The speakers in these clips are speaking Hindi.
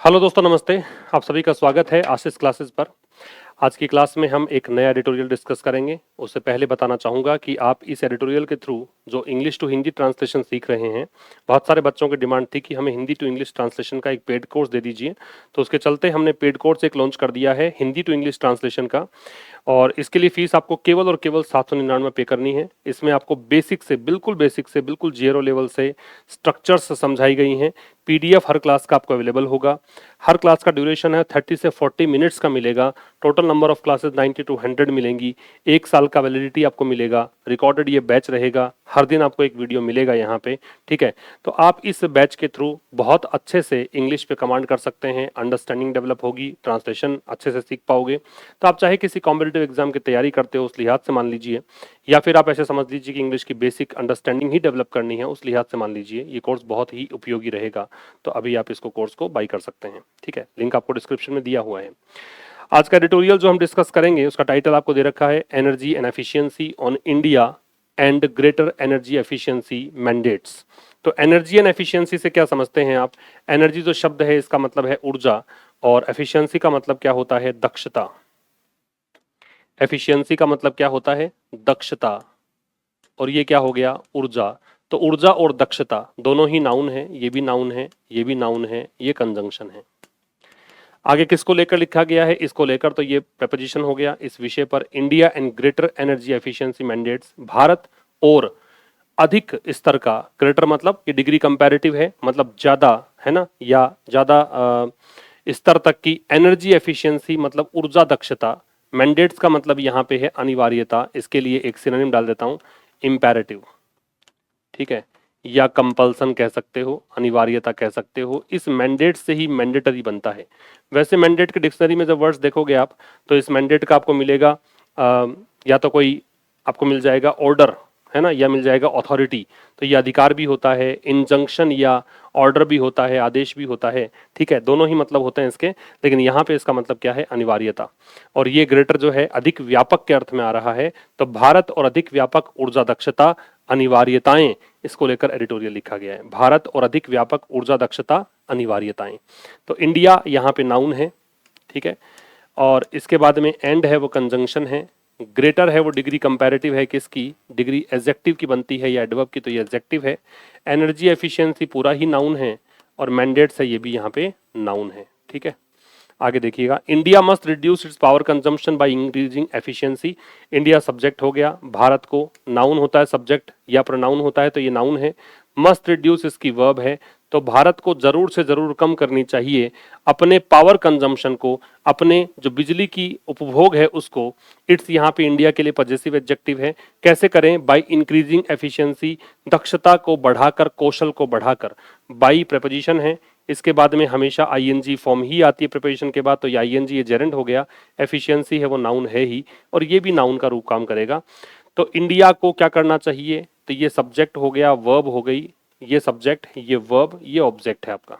हेलो दोस्तों, नमस्ते। आप सभी का स्वागत है आशीष क्लासेस पर। आज की क्लास में हम एक नया एडिटोरियल डिस्कस करेंगे। उससे पहले बताना चाहूँगा कि आप इस एडिटोरियल के थ्रू जो इंग्लिश टू हिंदी ट्रांसलेशन सीख रहे हैं, बहुत सारे बच्चों की डिमांड थी कि हमें हिंदी टू इंग्लिश ट्रांसलेशन का एक पेड कोर्स दे दीजिए। तो उसके चलते हमने पेड कोर्स एक लॉन्च कर दिया है हिंदी टू इंग्लिश ट्रांसलेशन का, और इसके लिए फीस आपको केवल और केवल 799 पे करनी है। इसमें आपको बेसिक से बिल्कुल जीरो लेवल से स्ट्रक्चर्स समझाई गई हैं। पीडीएफ हर क्लास का आपको अवेलेबल होगा। हर क्लास का ड्यूरेशन है 30 से 40 मिनट्स का मिलेगा। Total number of classes 90 to 100 मिलेंगी। 1 साल का वैलिडिटी आपको मिलेगा। रिकॉर्डेड ये बैच रहेगा। हर दिन आपको एक वीडियो मिलेगा यहाँ पे, ठीक है। तो आप इस बैच के थ्रू बहुत अच्छे से इंग्लिश पे कमांड कर सकते हैं। अंडरस्टैंडिंग डेवलप होगी, ट्रांसलेशन अच्छे से सीख पाओगे। तो आप चाहे किसी कॉम्पिटिटिव एग्जाम की तैयारी करते हो उस लिहाज से मान लीजिए, या फिर आप ऐसे समझ लीजिए कि इंग्लिश की बेसिक अंडरस्टैंडिंग ही डेवलप करनी है, उस लिहाज से मान लीजिए ये कोर्स बहुत ही उपयोगी रहेगा। तो अभी आप इसको कोर्स को बाय कर सकते हैं, ठीक है। लिंक आपको डिस्क्रिप्शन में दिया हुआ है। आज का एडिटोरियल जो हम डिस्कस करेंगे उसका टाइटल आपको दे रखा है energy and efficiency on India and greater energy efficiency mandates. तो एनर्जी एंड एफिशिएंसी से क्या समझते हैं आप? एनर्जी जो शब्द है इसका मतलब है ऊर्जा, और एफिशिएंसी का मतलब क्या होता है? दक्षता। एफिशिएंसी का मतलब क्या होता है? दक्षता। और ये क्या हो गया? ऊर्जा। तो ऊर्जा और दक्षता दोनों ही नाउन है। ये भी नाउन है, ये भी नाउन है, ये कंजंक्शन है। आगे किसको लेकर लिखा गया है? इसको लेकर, तो ये प्रपोजिशन हो गया इस विषय पर। India and greater energy efficiency mandates, Bharat और अधिक स्तर का, ग्रेटर मतलब ये डिग्री कंपैरेटिव है, मतलब ज्यादा, है ना, या ज्यादा स्तर तक की एनर्जी एफिशिएंसी मतलब ऊर्जा दक्षता। मैंडेट्स का मतलब यहाँ पे है अनिवार्यता। इसके लिए एक सिनोनिम डाल देता हूँ, इम्पेरेटिव, ठीक है, या कंपल्सन कह सकते हो, अनिवार्यता कह सकते हो। इस मैंडेट से ही मैंडेटरी बनता है। वैसे मैंडेट के डिक्शनरी में जब वर्ड्स देखोगे आप, तो इस मैंडेट का आपको मिलेगा या तो कोई आपको मिल जाएगा ऑर्डर, है ना, या मिल जाएगा अथॉरिटी। तो ये अधिकार भी होता है, इंजंक्शन या ऑर्डर भी होता है, आदेश भी होता है, ठीक है। दोनों ही मतलब होते हैं इसके, लेकिन यहाँ पे इसका मतलब क्या है? अनिवार्यता। और ये ग्रेटर जो है अधिक व्यापक के अर्थ में आ रहा है। तो भारत और अधिक व्यापक ऊर्जा दक्षता अनिवार्यताएं, इसको लेकर एडिटोरियल लिखा गया है। भारत और अधिक व्यापक ऊर्जा दक्षता अनिवार्यताएं। तो इंडिया यहाँ पे नाउन है, ठीक है, और इसके बाद में एंड है वो कंजंक्शन है। ग्रेटर है वो डिग्री कंपैरेटिव है, किसकी? डिग्री एडजेक्टिव की बनती है या एडवर्ब की, तो ये एडजेक्टिव है। एनर्जी एफिशिएंसी पूरा ही नाउन है, और मैंडेट्स है ये भी यहाँ पे नाउन है, ठीक है। आगे देखिएगा, India must reduce it's power consumption by increasing efficiency. India subject हो गया, भारत को नाउन होता है सब्जेक्ट या प्रोनाउन होता है, तो ये नाउन है। मस्ट रिड्यूस इसकी वर्ब है। तो भारत को जरूर से जरूर कम करनी चाहिए अपने पावर कंजम्पशन को, अपने जो बिजली की उपभोग है उसको। इट्स यहाँ पे इंडिया के लिए पॉजिटिव एडजेक्टिव है। कैसे करें? बाय इंक्रीजिंग एफिशिएंसी, दक्षता को बढ़ाकर, कौशल को बढ़ाकर। बाई प्रपोजिशन है, इसके बाद में हमेशा आईएनजी फॉर्म ही आती है प्रिपोजिशन के बाद, तो ये आईएनजी ये जेरेंड हो गया। एफिशिएंसी है वो नाउन है ही, और ये भी नाउन का रूप काम करेगा। तो इंडिया को क्या करना चाहिए? तो ये सब्जेक्ट हो गया, वर्ब हो गई, ये सब्जेक्ट, ये वर्ब, ये ऑब्जेक्ट है आपका।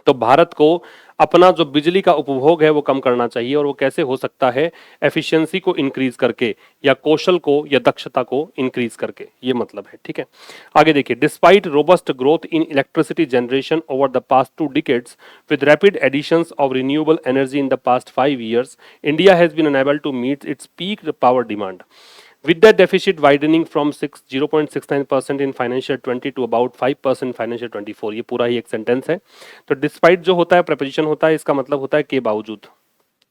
तो भारत को अपना जो बिजली का उपभोग है वो कम करना चाहिए, और वो कैसे हो सकता है? एफिशिएंसी को इंक्रीज करके, या कौशल को या दक्षता को इंक्रीज करके, ये मतलब है, ठीक है। आगे देखिए, despite robust growth in electricity generation over the past 2 decades with rapid additions of renewable energy in the past 5 years, India has been unable to meet its peak power demand, with the deficit widening from 0.69% in financial 20 to about 5% financial 24। ये पूरा ही एक सेंटेंस है। तो डिस्पाइट जो होता है प्रपोजिशन होता है, इसका मतलब होता है के बावजूद,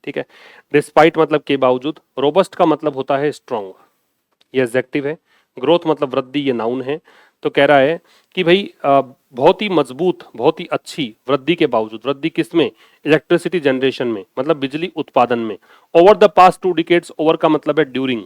ठीक है। डिस्पाइट मतलब के बावजूद। रोबस्ट का मतलब होता है स्ट्रॉन्ग, ये एडजेक्टिव है। ग्रोथ मतलब वृद्धि, ये नाउन है। तो कह रहा है कि भाई बहुत ही मजबूत, बहुत ही अच्छी वृद्धि के बावजूद। वृद्धि किसमें? इलेक्ट्रिसिटी जनरेशन में, मतलब बिजली उत्पादन में। Over the past 2 decades, over का मतलब है ड्यूरिंग,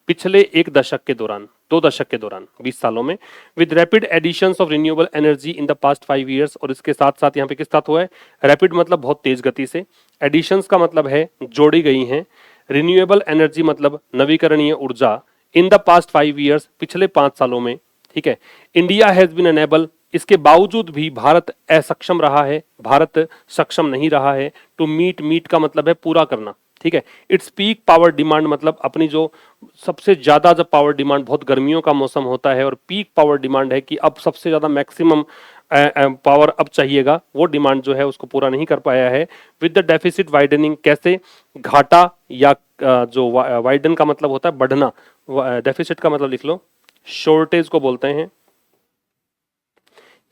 पिछले 1 दशक के दौरान, 2 दशक के दौरान, 20 सालों में। With rapid additions of renewable energy in the past 5 years, और इसके साथ साथ यहाँ पे किस साथ हुआ है? रैपिड मतलब बहुत तेज गति से। एडिशंस का मतलब है जोड़ी गई हैं। रिन्यूएबल एनर्जी मतलब नवीकरणीय ऊर्जा। इन द पास्ट 5 years, पिछले 5 सालों में, ठीक है। इंडिया हैज बीन अनेबल, इसके बावजूद भी भारत असक्षम रहा है, भारत सक्षम नहीं रहा है। टू मीट, मीट का मतलब है पूरा करना, ठीक है। इट्स पीक पावर डिमांड मतलब अपनी जो सबसे ज्यादा जब पावर डिमांड, बहुत गर्मियों का मौसम होता है और पीक पावर डिमांड है कि अब सबसे ज्यादा मैक्सिमम पावर अब चाहिएगा, वो डिमांड जो है उसको पूरा नहीं कर पाया है। विद द डेफिसिट वाइडनिंग, कैसे? घाटा या जो वाइडन का मतलब होता है बढ़ना, डेफिसिट का मतलब लिख लो शॉर्टेज को बोलते हैं,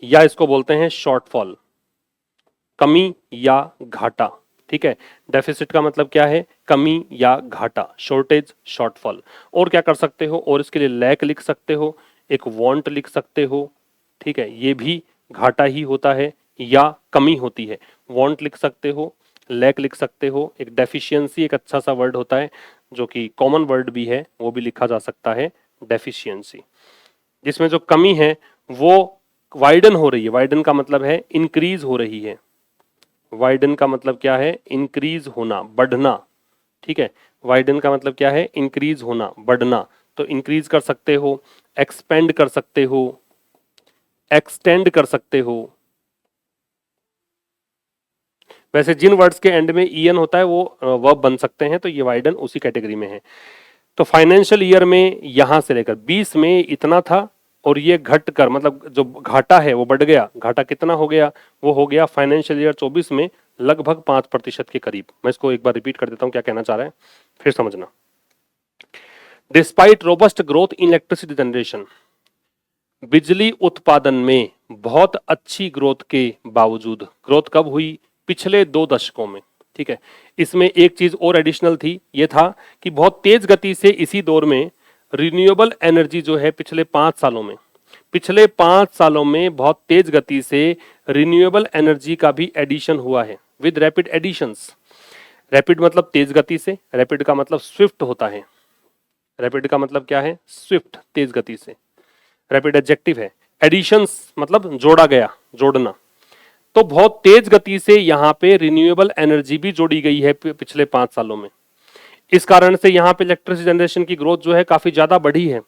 या इसको बोलते हैं शॉर्टफॉल, कमी या घाटा। ठीक है, डेफिसिट का मतलब क्या है? कमी या घाटा, शॉर्टेज, शॉर्टफॉल। और क्या कर सकते हो? और इसके लिए लैक लिख सकते हो, एक वांट लिख सकते हो। ठीक है, ये भी घाटा ही होता है या कमी होती है। वांट लिख सकते हो, लैक लिख सकते हो, एक डेफिशिएंसी एक अच्छा सा वर्ड होता है जो कि कॉमन वर्ड भी है, वो भी लिखा जा सकता है डेफिशिएंसी। जिसमें जो कमी है वो वाइडन हो रही है, वाइडन का मतलब है इंक्रीज हो रही है। वाइडन का मतलब क्या है? इंक्रीज होना, बढ़ना। ठीक है, वाइडन का मतलब क्या है? इंक्रीज होना, बढ़ना। तो इंक्रीज कर सकते हो, एक्सपेंड कर सकते हो, एक्सटेंड कर सकते हो। वैसे जिन वर्ड्स के एंड में ईएन होता है वो वर्ब बन सकते हैं, तो ये वाइडन उसी कैटेगरी में है। तो फाइनेंशियल ईयर में यहां से लेकर 20 में इतना था और ये घट कर मतलब जो घाटा है वो बढ़ गया। घाटा कितना हो गया? वो हो गया फाइनेंशियल ईयर 24 में लगभग 5% के करीब। मैं इसको एक बार रिपीट कर देता हूं क्या कहना चाह रहा है, फिर समझना। Despite robust growth in electricity generation, बिजली उत्पादन में बहुत अच्छी ग्रोथ के बावजूद, ग्रोथ कब हुई? पिछले 2 दशकों में। ठीक है, इसमें एक चीज और एडिशनल थी, ये था कि बहुत तेज गति से इसी दौर में रिन्यूएबल एनर्जी जो है पिछले 5 सालों में बहुत तेज गति से रिन्यूएबल एनर्जी का भी एडिशन हुआ है, विद रैपिड एडिशंस। रैपिड मतलब तेज गति से, रैपिड का मतलब स्विफ्ट होता है। रैपिड का मतलब क्या है? स्विफ्ट, तेज गति से। रैपिड एडजेक्टिव है। एडिशंस मतलब जोड़ा गया, जोड़ना। तो बहुत तेज गति से यहाँ पे रिन्यूएबल एनर्जी भी जोड़ी गई है पिछले 5 सालों में। इस कारण से यहाँ पे इलेक्ट्रिसिटी जनरेशन की ग्रोथ जो है काफी ज्यादा बढ़ी है।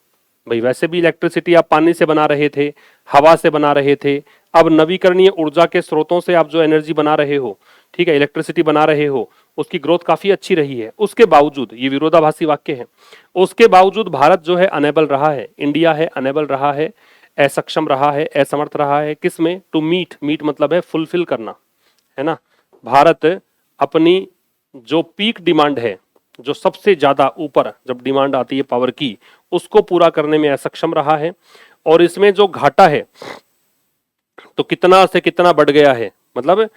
भाई वैसे भी इलेक्ट्रिसिटी आप पानी से बना रहे थे, हवा से बना रहे थे, अब नवीकरणीय ऊर्जा के स्रोतों से आप जो एनर्जी बना रहे हो, ठीक है, इलेक्ट्रिसिटी बना रहे हो, उसकी ग्रोथ काफी अच्छी रही है। उसके बावजूद, ये विरोधाभासी वाक्य है, उसके बावजूद भारत जो है अनेबल रहा है, इंडिया है अनेबल रहा है, असक्षम रहा है, असमर्थ रहा है। किसमें? टू मीट, मीट मतलब है फुलफिल करना, है ना। भारत अपनी जो पीक डिमांड है, जो सबसे ज्यादा ऊपर जब डिमांड आती है पावर की, उसको पूरा करने में असक्षम रहा है। और इसमें जो घाटा है तो कितना से कितना बढ़ गया है, मतलब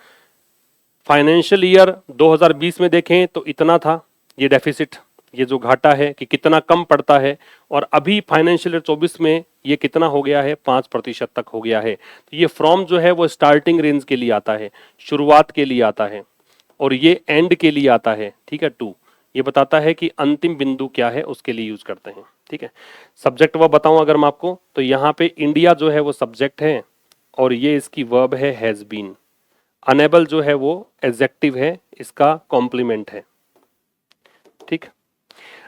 फाइनेंशियल ईयर 2020 में देखें तो इतना था ये डेफिसिट, ये जो घाटा है कि कितना कम पड़ता है, और अभी फाइनेंशियल ईयर 24 में ये कितना हो गया है? 5% तक हो गया है। तो ये फ्रॉम जो है वो स्टार्टिंग रेंज के लिए आता है, शुरुआत के लिए आता है, और ये एंड के लिए आता है। ठीक है, टू, ये बताता है कि अंतिम बिंदु क्या है, उसके लिए यूज करते हैं। ठीक है, सब्जेक्ट वर्ब बताऊं अगर मैं आपको, तो यहाँ पे इंडिया जो है वो सब्जेक्ट है और ये इसकी वर्ब है हैज बीन। अनेबल जो है वो एडजेक्टिव है, इसका कॉम्प्लीमेंट है। ठीक,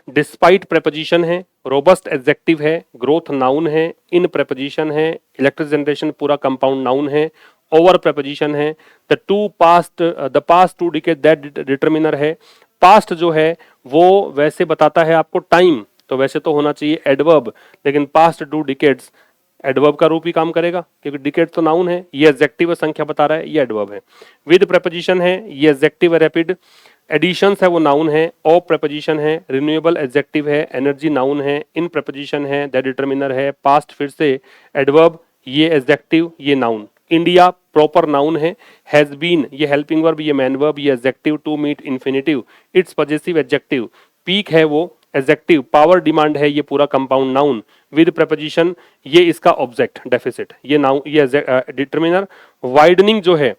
डिस्पाइट प्रेपोजिशन है, रोबस्ट एडजेक्टिव है, ग्रोथ नाउन है, इन प्रेपोजिशन है, इलेक्ट्रिक जनरेशन पूरा कंपाउंड नाउन है, ओवर प्रेपोजिशन है, the past two decade that determiner है। पास्ट जो है वो वैसे बताता है आपको टाइम, तो वैसे तो होना चाहिए एडवर्ब, लेकिन पास्ट 2 डिकेड्स एडवर्ब का रूप ही काम करेगा क्योंकि डिकेड तो नाउन है, ये एडजेक्टिव संख्या बता रहा है, ये एडवर्ब है। विद प्रेपोजिशन है, ये एडजेक्टिव है, रैपिड एडिशंस है वो नाउन है, ओ प्रेपोजिशन है, रिन्यूएबल एडजेक्टिव है, एनर्जी नाउन है, इन प्रेपोजिशन है, दैट डिटरमिनर है, पास्ट फिर से एडवर्ब, ये एडजेक्टिव, ये नाउन। इंडिया प्रॉपर नाउन है, हैज बीन ये हेल्पिंग वर्ब, ये मैन वर्ब, ये adjective, to meet infinitive, its possessive adjective, peak है वो एडजेक्टिव, पावर डिमांड है ये पूरा कंपाउंड नाउन, विद प्रेपोजिशन ये इसका ऑब्जेक्ट डेफिसिट, ये नाउन, ये डिटरमिनर। वाइडनिंग जो है,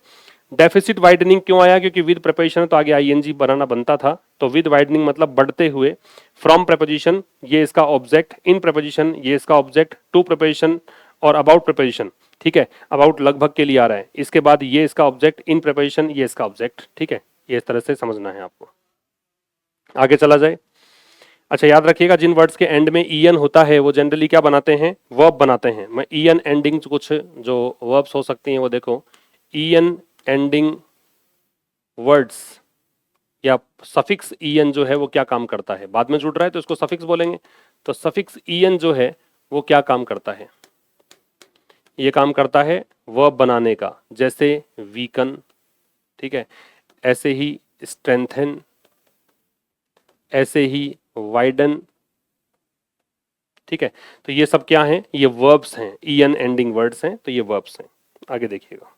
डेफिसिट वाइडनिंग क्यों आया? क्योंकि विद प्रेपोजिशन तो आगे आईएनजी बनाना बनता था, तो विद वाइडनिंग मतलब बढ़ते हुए। फ्रॉम प्रेपोजिशन ये इसका ऑब्जेक्ट, इन प्रेपोजिशन ये इसका ऑब्जेक्ट, टू प्रेपोजिशन और अबाउट प्रेपोजिशन, ठीक है, अबाउट लगभग के लिए आ रहा है, इसके बाद ये इसका ऑब्जेक्ट, इन प्रेपोजिशन ये इसका ऑब्जेक्ट। ठीक है, ये इस तरह से समझना है आपको। आगे चला जाए। अच्छा याद रखिएगा, जिन वर्ड्स के एंड में ईएन होता है वो जनरली क्या बनाते हैं? वर्ब बनाते हैं। मैं ईएन एंडिंग कुछ जो वर्ब्स हो सकती हैं वो देखो, ईएन एंडिंग वर्ड्स या सफिक्स en जो है वो क्या काम करता है, बाद में जुड़ रहा है तो इसको सफिक्स बोलेंगे। तो सफिक्स en जो है वो क्या काम करता है, ये काम करता है वर्ब बनाने का, जैसे वीकन, ठीक है, ऐसे ही स्ट्रेंथन, ऐसे ही वाइडन, ठीक है। तो ये सब क्या हैं, ये वर्ब्स हैं, en एंडिंग वर्ड्स हैं, तो ये वर्ब्स हैं। आगे देखिएगा,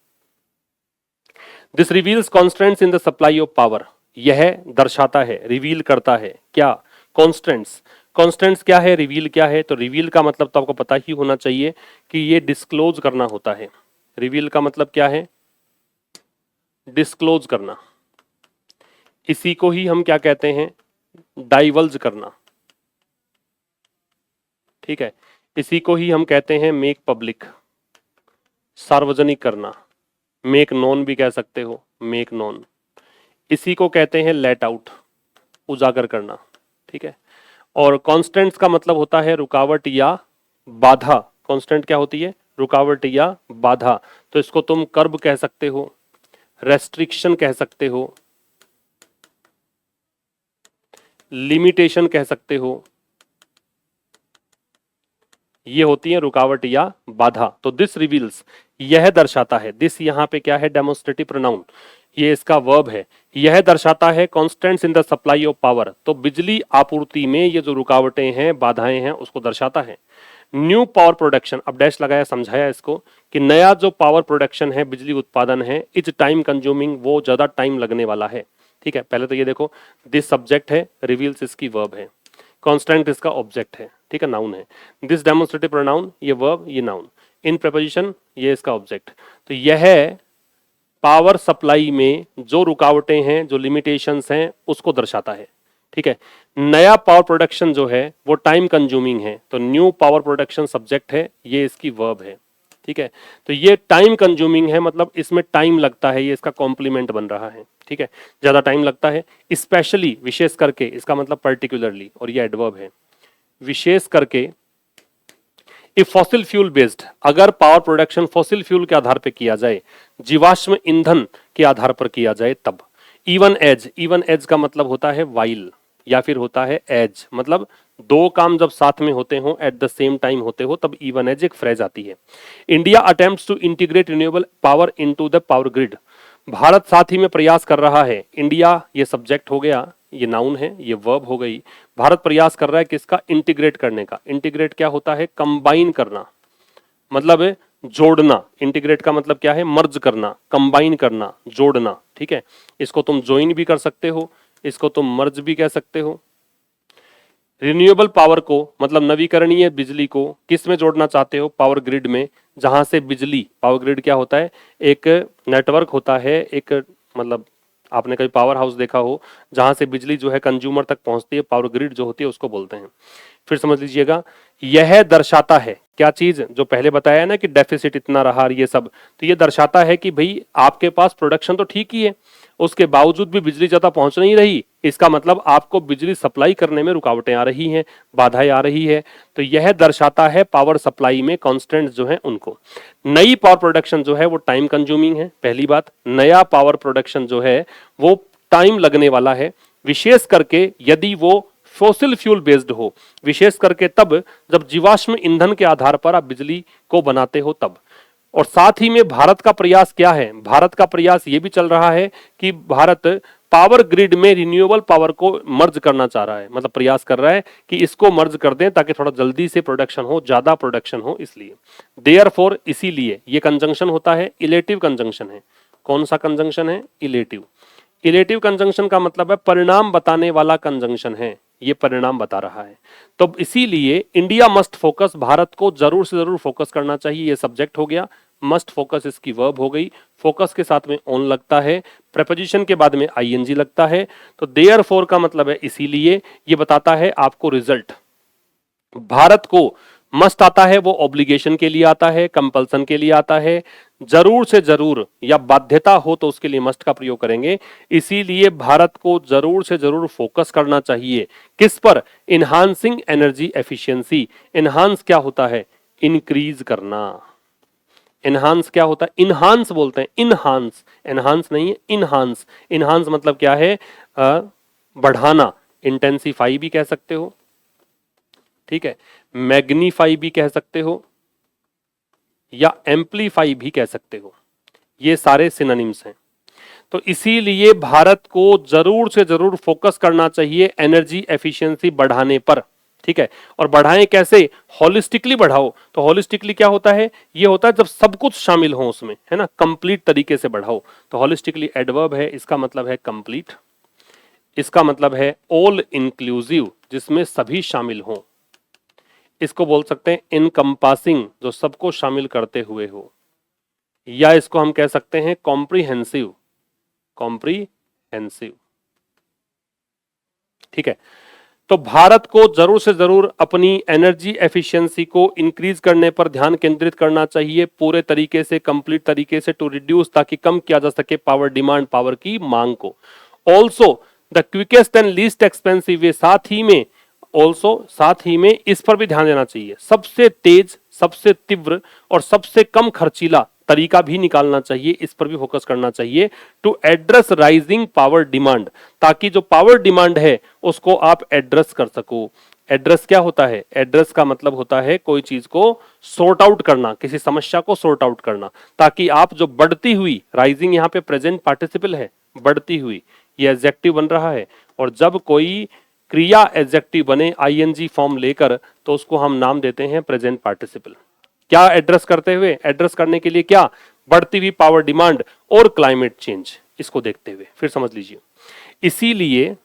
this reveals constants in the supply of power, यह दर्शाता है, रिवील करता है क्या, कॉन्स्टेंट्स। कॉन्स्टेंट्स क्या है, रिवील क्या है, तो रिवील का मतलब तो आपको पता ही होना चाहिए कि ये डिस्क्लोज करना होता है। रिवील का मतलब क्या है, डिस्क्लोज करना, इसी को ही हम क्या कहते हैं, डाइवल्ज करना, ठीक है, इसी को ही हम कहते हैं मेक पब्लिक, सार्वजनिक करना, मेक नोन भी कह सकते हो, मेक नोन, इसी को कहते हैं लेट आउट, उजागर करना, ठीक है। और कॉन्स्टेंट्स का मतलब होता है रुकावट या बाधा। कांस्टेंट क्या होती है, रुकावट या बाधा। तो इसको तुम कर्ब कह सकते हो, रेस्ट्रिक्शन कह सकते हो, लिमिटेशन कह सकते हो, ये होती है रुकावट या बाधा। तो दिस रिवील्स, यह दर्शाता है, दिस यहां पे क्या है, डेमोन्स्ट्रेटिव प्रोनाउन, ये इसका वर्ब है, यह दर्शाता है constants in the supply of power, तो बिजली आपूर्ति में ये जो रुकावटें हैं, बाधाएं हैं, उसको दर्शाता है। न्यू पावर प्रोडक्शन, अब डैश लगाया, समझाया इसको कि नया जो पावर प्रोडक्शन है, बिजली उत्पादन है, इज टाइम कंज्यूमिंग, वो ज्यादा टाइम लगने वाला है, ठीक है। पहले तो ये देखो, दिस सब्जेक्ट है, रिवील्स इसकी वर्ब है, कांस्टेंट इसका ऑब्जेक्ट है, ठीक है, नाउन है। दिस डेमोन्स्ट्रेटिव प्रोनाउन, ये वर्ब, ये नाउन, इन प्रीपोजिशन, ये इसका ऑब्जेक्ट। तो यह पावर सप्लाई में जो रुकावटें हैं, जो लिमिटेशंस हैं, उसको दर्शाता है, ठीक है। नया पावर प्रोडक्शन जो है वो टाइम कंज्यूमिंग है, तो न्यू पावर प्रोडक्शन सब्जेक्ट है, ये इसकी वर्ब है, ठीक है। तो ये टाइम कंज्यूमिंग है, मतलब इसमें टाइम लगता है, ये इसका कॉम्प्लीमेंट बन रहा है, ठीक है, ज्यादा टाइम लगता है। स्पेशली, विशेष करके, इसका मतलब पर्टिकुलरली, और ये एडवर्ब है, विशेष करके। इफ फॉसिल फ्यूल बेस्ड, अगर पावर प्रोडक्शन फॉसिल फ्यूल के आधार पर किया जाए, जीवाश्म ईंधन के आधार पर किया जाए तब। इवन एज, इवन एज का मतलब होता है वाइल, या फिर होता है एज, मतलब दो काम जब साथ में होते हो, एट द सेम टाइम होते हो, तब इवन एज एक फ्रेज आती है। India attempts to integrate renewable power into the power grid, Bharat साथ ही में प्रयास कर रहा है। इंडिया ये सब्जेक्ट हो गया, ये नाउन है, ये वर्ब हो गई। भारत प्रयास कर रहा है किसका, इंटीग्रेट करने का। इंटीग्रेट क्या होता है, कंबाइन करना, मतलब है जोड़ना। इंटीग्रेट का मतलब क्या है, मर्ज करना, कंबाइन करना, जोड़ना, ठीक है। इसको तुम ज्वाइन भी कर सकते हो, इसको तुम मर्ज भी कह सकते हो। रिन्यूएबल पावर को, मतलब नवीकरणीय बिजली को किस में जोड़ना चाहते हो, पावर ग्रिड में, जहां से बिजली, पावर ग्रिड क्या होता है, एक नेटवर्क होता है, एक, मतलब आपने कभी पावर हाउस देखा हो, जहां से बिजली जो है कंज्यूमर तक पहुंचती है, पावर ग्रिड जो होती है उसको बोलते हैं। फिर समझ लीजिएगा, यह दर्शाता है क्या चीज, जो पहले बताया ना कि डेफिसिट इतना रहा, ये सब, तो ये दर्शाता है कि भाई आपके पास प्रोडक्शन तो ठीक ही है, उसके बावजूद भी बिजली ज्यादा पहुंच नहीं रही, इसका मतलब आपको बिजली सप्लाई करने में रुकावटें आ रही हैं, बाधाएं आ रही है। तो यह दर्शाता है पावर सप्लाई में कॉन्स्टेंट्स जो है उनको। नई पावर प्रोडक्शन जो है वो टाइम कंज्यूमिंग है, पहली बात, नया पावर प्रोडक्शन जो है वो टाइम लगने वाला है, विशेष करके यदि वो फॉसिल फ्यूल बेस्ड हो, विशेष करके तब जब जीवाश्म ईंधन के आधार पर आप बिजली को बनाते हो तब। और साथ ही में भारत का प्रयास क्या है, भारत का प्रयास ये भी चल रहा है कि भारत पावर ग्रिड में रिन्यूएबल पावर को मर्ज करना चाह रहा है, मतलब प्रयास कर रहा है कि इसको मर्ज कर दें ताकि थोड़ा जल्दी से प्रोडक्शन हो, ज्यादा प्रोडक्शन हो, इसलिए। देयरफॉर, इसीलिए, ये कंजंक्शन होता है, इलेटिव कंजंक्शन है। कौन सा कंजंक्शन है, इलेटिव। इलेटिव कंजंक्शन का मतलब है परिणाम बताने वाला कंजंक्शन है, ये परिणाम बता रहा है। तो इसीलिए इंडिया मस्ट फोकस, भारत को जरूर से जरूर फोकस करना चाहिए, ये सब्जेक्ट हो गया। मस्ट फोकस इसकी वर्ब हो गई, फोकस के साथ में ऑन लगता है, प्रेपोजिशन के बाद में आईएनजी लगता है। तो देयरफॉर का मतलब है इसीलिए, ये बताता है आपको रिजल्ट। भारत को मस्ट आता है, वो ऑब्लिगेशन के लिए आता है, कंपल्सन के लिए आता है, जरूर से जरूर या बाध्यता हो तो उसके लिए मस्ट का प्रयोग करेंगे। इसीलिए भारत को जरूर से जरूर फोकस करना चाहिए, किस पर, इनहांसिंग एनर्जी एफिशिएंसी। इनहांस क्या होता है, इंक्रीज करना, एनहांस क्या होता है? इनहांस बोलते हैं, इनहांस, एनहांस नहीं है, इनहांस। इनहांस मतलब क्या है? बढ़ाना, इंटेंसिफाई भी कह सकते हो, ठीक है, मैग्नीफाई भी कह सकते हो, या एम्पलीफाई भी कह सकते हो। ये सारे सिनोनिम्स हैं। तो इसीलिए भारत को जरूर से जरूर फोकस करना चाहिए एनर्जी एफिशिएंसी बढ़ाने पर, ठीक है। और बढ़ाएं कैसे? होलिस्टिकली बढ़ाओ। तो होलिस्टिकली क्या होता है? ये होता है जब सब कुछ शामिल हो उसमें, है ना, कंप्लीट तरीके से बढ़ाओ। तो होलिस्टिकली एडवर्ब है, इसका मतलब है कंप्लीट, इसका मतलब है ऑल इंक्लूसिव, जिसमें सभी शामिल हों। इसको बोल सकते हैं इनकम्पासिंग, जो सबको शामिल करते हुए हो, या इसको हम कह सकते हैं कॉम्प्रिहेंसिव, कॉम्प्रिहेंसिव, ठीक है। तो भारत को जरूर से जरूर अपनी एनर्जी एफिशिएंसी को इंक्रीज करने पर ध्यान केंद्रित करना चाहिए, पूरे तरीके से, कंप्लीट तरीके से, टू रिड्यूस, ताकि कम किया जा सके पावर डिमांड, पावर की मांग को। Also the quickest and least expensive way, साथ ही में, ऑल्सो साथ ही में इस पर भी ध्यान देना चाहिए, सबसे तेज, सबसे तीव्र और सबसे कम खर्चीला तरीका भी निकालना चाहिए, इस पर भी फोकस करना चाहिए, to address rising power demand, ताकि जो पावर डिमांड है उसको आप एड्रेस कर सको। एड्रेस क्या होता है? एड्रेस का मतलब होता है कोई चीज को सॉर्ट आउट करना, किसी समस्या को सॉर्ट आउट करना, ताकि आप जो बढ़ती हुई, राइजिंग यहां पे प्रेजेंट पार्टिसिपल है, बढ़ती हुई, ये एडजेक्टिव बन रहा है, और जब कोई क्रिया एडजेक्टिव बने आईएनजी फॉर्म लेकर, तो उसको हम नाम देते हैं प्रेजेंट पार्टिसिपल। क्या एड्रेस करते हुए? एड्रेस करने के लिए क्या? बढ़ती हुई पावर डिमांड और क्लाइमेट चेंज, इसको देखते हुए। फिर समझ लीजिए, इसीलिए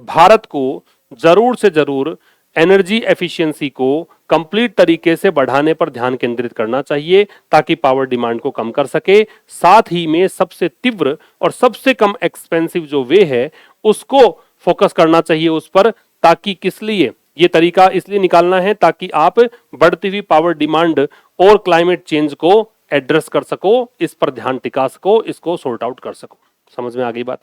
भारत को जरूर से जरूर एनर्जी एफिशिएंसी को कंप्लीट तरीके से बढ़ाने पर ध्यान केंद्रित करना चाहिए, ताकि पावर डिमांड को कम कर सके। साथ ही में सबसे तीव्र और सबसे कम एक्सपेंसिव जो वे है, उसको फोकस करना चाहिए उस पर, ताकि किस लिए ये तरीका इसलिए निकालना है, ताकि आप बढ़ती हुई पावर डिमांड और क्लाइमेट चेंज को एड्रेस कर सको, इस पर ध्यान टिका सको, इसको सॉर्ट आउट कर सको। समझ में आ गई बात?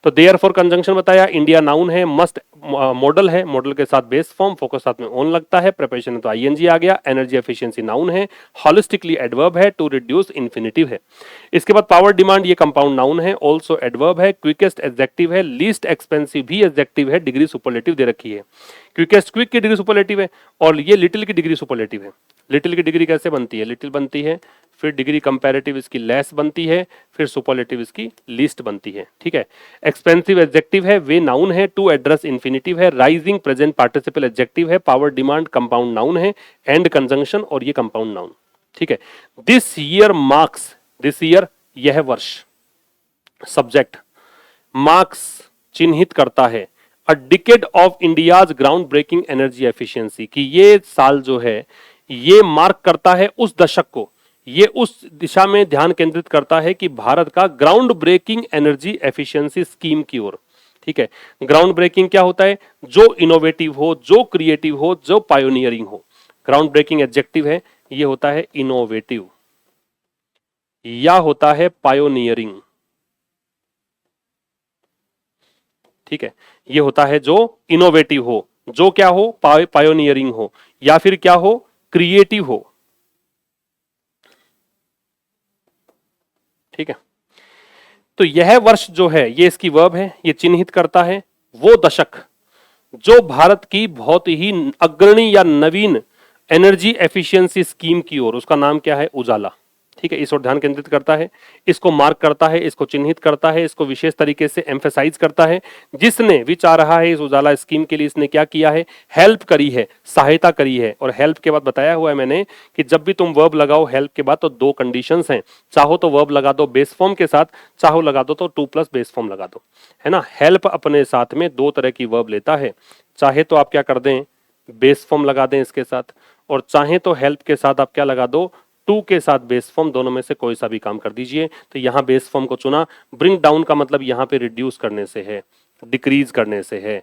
तो देयर फॉर कंजंक्शन बताया, इंडिया नाउन है, मस्ट मॉडल है, मॉडल के साथ बेस फॉर्म, फोकस साथ में ऑन लगता है, प्रिपरेशन है तो आईएनजी आ गया, एनर्जी एफिशिएंसी नाउन है, हॉलिस्टिकली एडवर्ब है, टू रिड्यूस इन्फिनिटिव है। इसके बाद पावर डिमांड, ये कंपाउंड नाउन है, ऑल्सो एडवर्ब है, क्विकेस्ट एडजेक्टिव है, लीस्ट एक्सपेंसिव भी एडजेक्टिव है, डिग्री सुपरलेटिव दे रखी है। क्विकेस्ट, क्विक की डिग्री सुपरलेटिव है, और ये लिटिल की डिग्री सुपरलेटिव है। लिटिल की डिग्री कैसे बनती है? लिटिल बनती है, फिर डिग्री कंपैरेटिव इसकी लेस बनती है, फिर सुपरलेटिव इसकी लीस्ट बनती है, ठीक है। एक्सपेंसिव एडजेक्टिव है, वे नाउन है, टू एड्रेस इन्फिनिटिव है, राइजिंग प्रेजेंट पार्टिसिपल एडजेक्टिव है, पावर डिमांड कंपाउंड नाउन है, एंड कंजंक्शन, और ये कंपाउंड नाउन, ठीक है। This year marks, this year यह वर्ष, सब्जेक्ट, मार्क्स चिन्हित करता है, a decade of India's ground breaking energy efficiency, कि ये साल जो है ये मार्क करता है उस दशक को, ये उस दिशा में ध्यान केंद्रित करता है कि भारत का ground breaking energy efficiency scheme की ओर, ठीक है। ग्राउंड ब्रेकिंग क्या होता है? जो इनोवेटिव हो, जो क्रिएटिव हो, जो पायोनियरिंग हो। ग्राउंड ब्रेकिंग एडजेक्टिव है, ये होता है इनोवेटिव या होता है पायोनियरिंग, ठीक है। ये होता है जो इनोवेटिव हो, जो क्या हो? पायोनियरिंग हो, या फिर क्या हो? क्रिएटिव हो, ठीक है। तो यह वर्ष जो है, ये इसकी वर्ब है, ये चिन्हित करता है वो दशक जो भारत की बहुत ही अग्रणी या नवीन एनर्जी एफिशिएंसी स्कीम की ओर, उसका नाम क्या है? उजाला, ठीक है। इस ओर ध्यान केंद्रित करता है, इसको मार्क करता है, इसको चिन्हित करता है, इसको विशेष तरीके से एम्फेसाइज करता है। जिसने भी चाह रहा है इस उजाला स्कीम के लिए, इसने क्या किया है? हेल्प करी है, सहायता करी है। और हेल्प के बाद बताया हुआ है मैंने कि जब भी तुम वर्ब लगाओ हेल्प के बाद, तो दो कंडीशंस हैं, चाहो तो वर्ब लगा दो बेस फॉर्म के साथ, चाहो लगा दो तो टू प्लस बेस फॉर्म लगा दो, है ना। हेल्प अपने साथ में दो तरह की वर्ब लेता है, चाहे तो आप क्या कर दें? बेस फॉर्म लगा दें इसके साथ, और चाहे तो हेल्प के साथ आप क्या लगा दो? टू के साथ बेस फॉर्म, दोनों में से कोई सा भी काम कर दीजिए। तो यहां बेस फॉर्म को चुना। ब्रिंग डाउन का मतलब यहां पे रिड्यूस करने से है, डिक्रीज करने से है,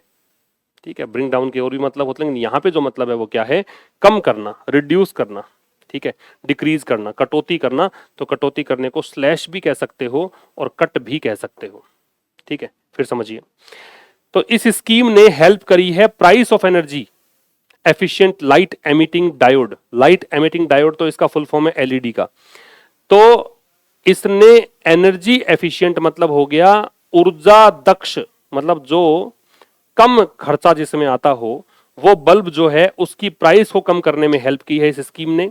ठीक है। ब्रिंग डाउन के और भी मतलब होते हैं, लेकिन यहां पे जो मतलब है वो क्या है? कम करना, रिड्यूस करना, ठीक है। डिक्रीज करना, कटौती करना, तो कटौती करने को स्लैश भी कह सकते हो और कट भी कह सकते हो, ठीक है। फिर समझिए, तो इस स्कीम ने हेल्प करी है price of energy efficient light emitting diode. Light emitting diode तो इसका फुल फॉर्म है एलईडी का। तो इसने एनर्जी एफिशिएंट मतलब हो गया ऊर्जा दक्ष, मतलब जो कम खर्चा जिसमें आता हो, वो बल्ब जो है उसकी प्राइस को कम करने में हेल्प की है इस स्कीम ने।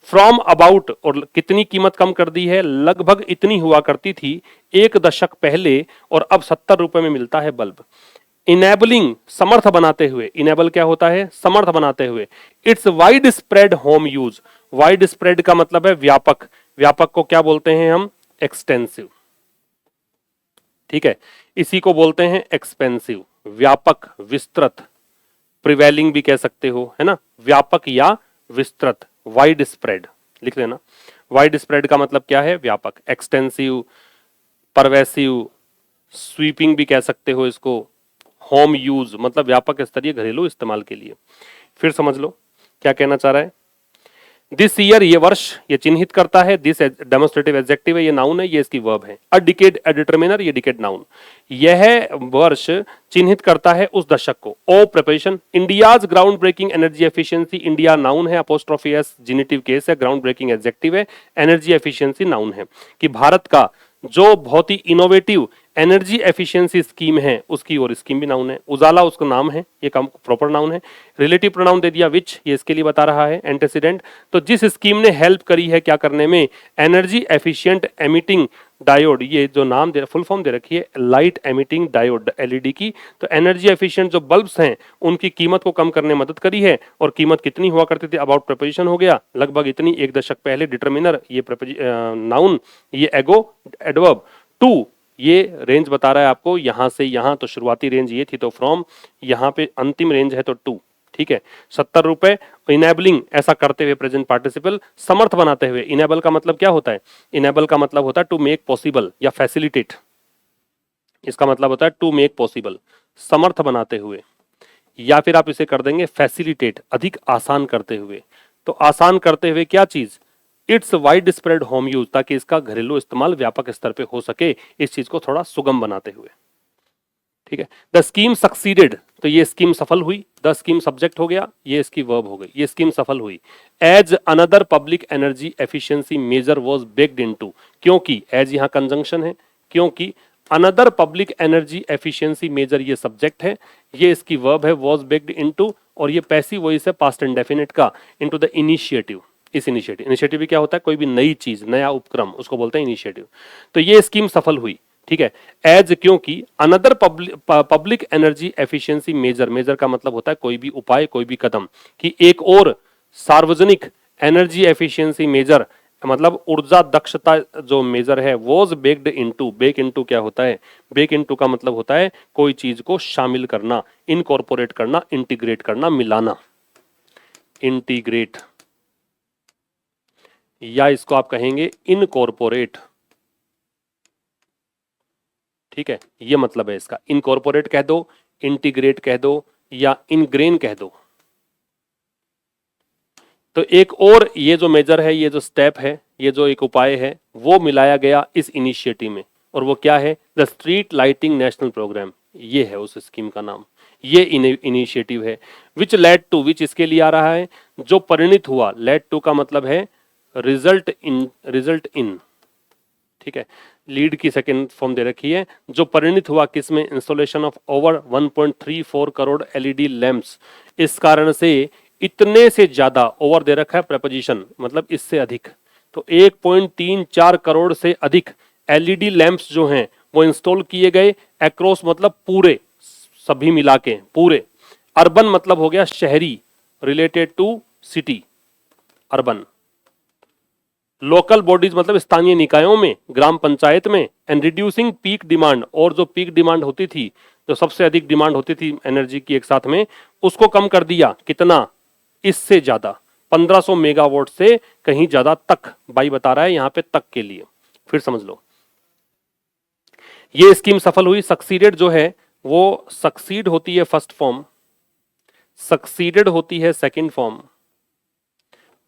फ्रॉम अबाउट, और कितनी कीमत कम कर दी है, लगभग इतनी हुआ करती थी एक दशक पहले और अब 70 रुपए में मिलता है बल्ब। इनेबलिंग, समर्थ बनाते हुए, इनेबल क्या होता है, समर्थ बनाते हुए। It's wide spread home use, wide spread का मतलब है व्यापक, व्यापक को क्या बोलते हैं हम, एक्सटेंसिव, ठीक है, इसी को बोलते हैं एक्सपेंसिव, व्यापक, विस्तृत, प्रिवेलिंग भी कह सकते हो, है ना, व्यापक या विस्तृत, वाइड स्प्रेड लिख लेना। वाइड स्प्रेड का मतलब क्या है, व्यापक, एक्सटेंसिव, परवेसिव, स्वीपिंग भी कह सकते हो इसको, होम यूज मतलब व्यापक स्तरीय घरेलू इस्तेमाल के लिए। फिर समझ लो क्या कहना चाह रहा है। दिस ईयर, ये वर्ष, ये चिन्हित करता है, दिस डेमोन्स्ट्रेटिव एडजेक्टिव है, ये नाउन है, ये इसकी वर्ब है। अ डिकेड, अ डिटरमिनर, ये डिकेड नाउन। यह वर्ष चिन्हित करता है उस दशक को। Of preposition, India's ground breaking energy efficiency, India noun है, अपोस्ट्रोफी एस जिनेटिव केस है, ग्राउंड ब्रेकिंग एडजेक्टिव है, एनर्जी एफिशिएंसी नाउन है। कि भारत का जो बहुत ही इनोवेटिव एनर्जी एफिशिएंसी स्कीम है उसकी, और स्कीम भी नाउन है। उजाला उसका नाम है, ये प्रॉपर नाउन है। रिलेटिव प्रोनाउन दे दिया विच, ये इसके लिए बता रहा है, एंटेसिडेंट। तो जिस स्कीम ने हेल्प करी है क्या करने में, एनर्जी एफिशिएंट एमिटिंग डायोड, ये जो नाम दे, फुल फॉर्म दे रखी है लाइट एमिटिंग डायोड, एलईडी की। तो एनर्जी एफिशिएंट जो बल्ब्स हैं उनकी कीमत को कम करने में मदद करी है। और कीमत कितनी हुआ करती थी, अबाउट प्रपोजिशन हो गया, लगभग इतनी एक दशक पहले। डिटरमिनर ये नाउन, ये एगो एडवर्ब। टू, ये रेंज बता रहा है आपको, यहां से यहां, तो शुरुआती रेंज ये थी, तो फ्रॉम, यहां पे अंतिम रेंज है तो टू, ठीक है। 70 रुपए। इनेबलिंग, ऐसा करते हुए, प्रेजेंट पार्टिसिपल, समर्थ बनाते हुए। इनेबल का मतलब क्या होता है, इनेबल का मतलब होता है टू मेक पॉसिबल या फैसिलिटेट, इसका मतलब होता है टू मेक पॉसिबल, समर्थ बनाते हुए, या फिर आप इसे कर देंगे फैसिलिटेट, अधिक आसान करते हुए। तो आसान करते हुए क्या चीज, it's wide spread home use, ताकि इसका घरेलू इस्तेमाल व्यापक स्तर पे हो सके, इस चीज को थोड़ा सुगम बनाते हुए, ठीक है। द स्कीम सक्सीडेड, तो ये स्कीम सफल हुई, द स्कीम सब्जेक्ट हो गया, ये इसकी वर्ब हो गई, ये स्कीम सफल हुई। As another public energy efficiency measure was baked into, क्योंकि, एज यहां कंजंक्शन है, क्योंकि another public energy efficiency measure ये सब्जेक्ट है, ये इसकी वर्ब है, वाज बेक्ड इनटू, और ये पैसिव वॉइस है पास्ट इंडेफिनिट का, इनटू द इनिशिएटिव। इस इनिशिएटिव भी क्या होता है, कोई भी नई चीज, नया उपक्रम, उसको बोलते हैं इनिशिएटिव। तो ये स्कीम सफल हुई, ठीक है। एज, क्योंकि another public energy efficiency measure, measure का मतलब होता है कोई भी उपाय, कोई भी कदम, कि एक और सार्वजनिक एनर्जी एफिशिएंसी मेजर मतलब ऊर्जा दक्षता जो मेजर है, was baked into, bake into क्या होता है, बेक इनटू का मतलब होता है कोई चीज को शामिल करना, इनकॉर्पोरेट करना, इंटीग्रेट करना, मिलाना, इंटीग्रेट, या इसको आप कहेंगे इनकॉर्पोरेट, ठीक है, ये मतलब है इसका। इनकॉर्पोरेट कह दो, इंटीग्रेट कह दो, या इनग्रेन कह दो। तो एक और ये जो मेजर है, ये जो स्टेप है, ये जो एक उपाय है, वो मिलाया गया इस इनिशिएटिव में। और वो क्या है, the street lighting national programme, ये है उस स्कीम का नाम, ये इनिशिएटिव है। विच लेड टू, विच इसके लिए आ रहा है, जो परिणित हुआ, लेड टू का मतलब है रिजल्ट इन, रिजल्ट इन, ठीक है। लीड की सेकंड फॉर्म दे रखी है, जो परिणित हुआ किसमें, installation of over 1.34 crore LED lamps. इस कारण से इतने से ज्यादा, ओवर दे रखा है प्रपोजिशन, मतलब इससे अधिक, तो 1.34 करोड़ से अधिक एलईडी लैंप्स जो हैं वो इंस्टॉल किए गए, अक्रॉस मतलब पूरे, सभी मिला के पूरे। अर्बन मतलब हो गया शहरी, related to city, urban. Local bodies मतलब स्थानीय निकायों में, ग्राम पंचायत में। एंड रिड्यूसिंग पीक डिमांड, और जो पीक डिमांड होती थी, जो सबसे अधिक डिमांड होती थी एनर्जी की एक साथ में, उसको कम कर दिया, कितना, इससे ज्यादा, 1500 मेगावाट से कहीं ज्यादा तक, बाई बता रहा है यहां पे तक के लिए। फिर समझ लो, ये स्कीम सफल हुई। सक्सीडेड जो है वो सक्सीड होती है फर्स्ट फॉर्म, सक्सीडेड होती है सेकंड फॉर्म,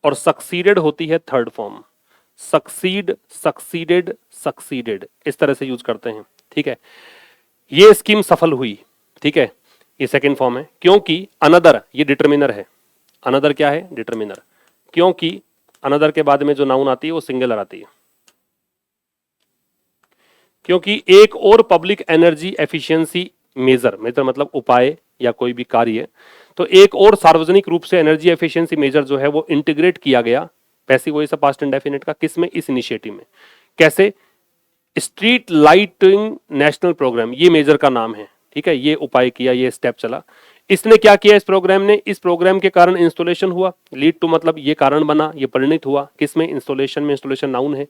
और सक्सीडेड होती है third form. Succeed, succeeded, succeeded, इस तरह से यूज करते हैं, ठीक है। ये स्कीम सफल हुई, ठीक है, ये सेकंड फॉर्म है। क्योंकि अनदर, ये डिटरमिनर है, अनदर क्या है, डिटरमिनर। क्योंकि अनदर के बाद में जो नाउन आती है वो सिंगुलर आती है, क्योंकि एक और पब्लिक एनर्जी एफिशिएंसी मेजर मतलब उपाय या कोई भी कार्य, तो एक और सार्वजनिक रूप से एनर्जी एफिशिएंसी मेजर जो है वो इंटीग्रेट किया गया, passive voice of past indefinite का, किसमें, इस इनिशिएटिव में। कैसे? स्ट्रीट लाइटिंग नेशनल प्रोग्राम, ये मेजर का नाम है, ठीक है, ये उपाय किया, ये स्टेप चला। इसने क्या किया, इस प्रोग्राम ने, इस प्रोग्राम के कारण इंस्टॉलेशन हुआ, लीड टू मतलब ये कारण बना, ये परिणित हुआ किसमें, इंस्टॉलेशन में, इंस्टॉलेशन नाउन है।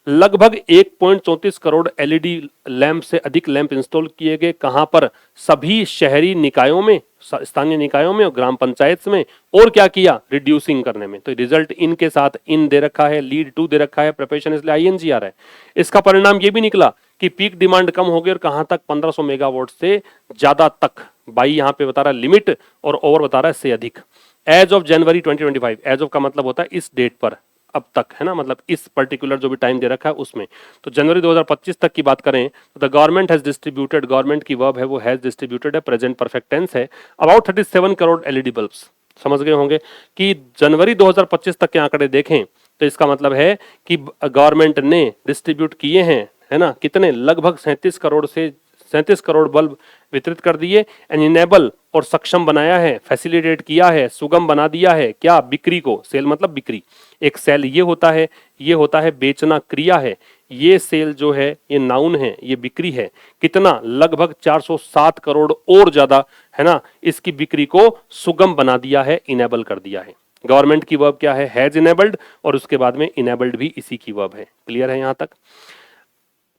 लगभग 1.34 करोड़ एलईडी लैंप से अधिक लैंप इंस्टॉल किए गए, कहां पर, सभी शहरी निकायों में, स्थानीय निकायों में और ग्राम पंचायत में। और क्या किया, रिड्यूसिंग करने में। तो रिजल्ट इन के साथ इन दे रखा है, लीड टू दे रखा है, प्रिपरेशन इसलिए आईएनजी आ रहा है। इसका परिणाम ये भी निकला कि पीक डिमांड कम हो गई और कहां तक, 1500 मेगावाट से ज्यादा तक। बाई यहां पे बता रहा है लिमिट और ओवर बता रहा है से अधिक। As of January 2025, as of का मतलब होता है इस डेट पर, अब तक है ना, मतलब इस पर्टिकुलर जो भी टाइम दे रखा है उसमें। तो जनवरी 2025 तक की बात करें तो the government has distributed, government की वर्ब है वो हैज डिस्ट्रीब्यूटेड है, प्रेजेंट परफेक्ट टेंस है, अबाउट 37 करोड़ एलईडी बल्ब्स। समझ गए होंगे कि जनवरी 2025 तक के आंकड़े देखें तो इसका मतलब है कि गवर्नमेंट ने डिस्ट्रीब्यूट किए हैं, है ना, कितने, लगभग 37 करोड़ बल्ब वितरित कर दिए। एंड इनेबल और सक्षम बनाया है, फैसिलिटेट किया है, सुगम बना दिया है, क्या, बिक्री को। सेल मतलब बिक्री, एक सेल ये होता है, ये होता है बेचना, क्रिया है, ये सेल जो है ये नाउन है, ये बिक्री है। कितना, लगभग 407 करोड़ और ज्यादा, है ना, इसकी बिक्री को सुगम बना दिया है, इनेबल कर दिया है। गवर्नमेंट की वर्ब क्या है, हैज इनेबल्ड, और उसके बाद में इनेबल्ड भी इसी की वर्ब है। क्लियर है यहां तक?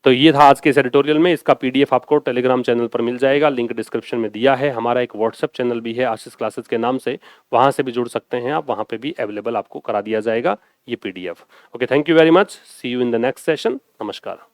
तो ये था आज के इस एडिटोरियल में। इसका पीडीएफ आपको टेलीग्राम चैनल पर मिल जाएगा, लिंक डिस्क्रिप्शन में दिया है। हमारा एक व्हाट्सएप चैनल भी है आशीष क्लासेस के नाम से, वहां से भी जुड़ सकते हैं आप, वहां पे भी अवेलेबल आपको करा दिया जाएगा ये PDF. Okay, thank you very much, see you in the next session. नमस्कार।